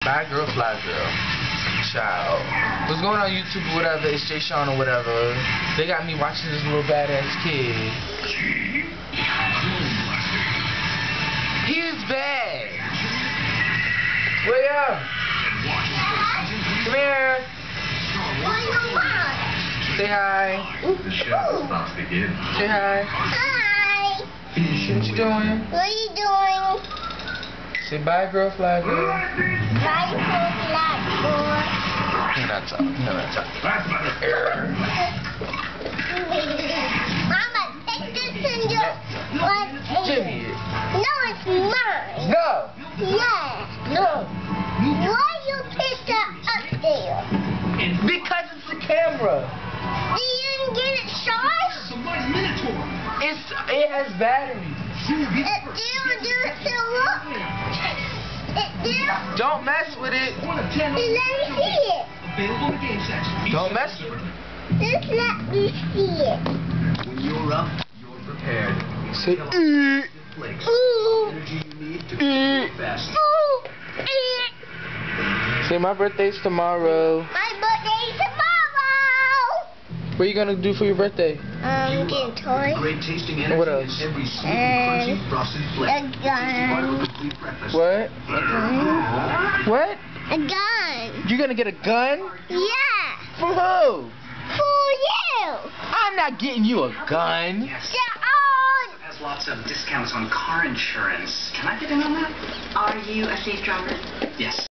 Bad girl, fly girl. Child. What's going on YouTube or whatever, it's Jay Sean or whatever. They got me watching this little badass kid. He is bad. Wake up. Come here. Say hi. Say hi. Hi. What you doing? What are you doing? Say bye, girl, fly girl. Bye, black boy. You're not talking. You're not talking. Mama, take this and just what is Jimmy. No, it's mine. No. Yeah. No. Why you put that up there? Because it's a camera. You didn't get it charged? It has batteries. It didn't still work. It did. Don't mess with it. Let me see it. Don't mess with it. Just let me see it. When you're up, you're prepared. Say Ooh. Energy you need to go fast. Ooh. Say my birthday's tomorrow. My birthday's tomorrow. What are you gonna do for your birthday? Getting toys. Great tasting What energy else? in every sweet and crunchy frosted flake. A gun. Part of a complete breakfast. What? What? A gun. You gonna get a gun? Yeah. From who? For you. I'm not getting you a gun. They're on. Has lots of discounts on car insurance. Can I get in on that? Are you a safe driver? Yes.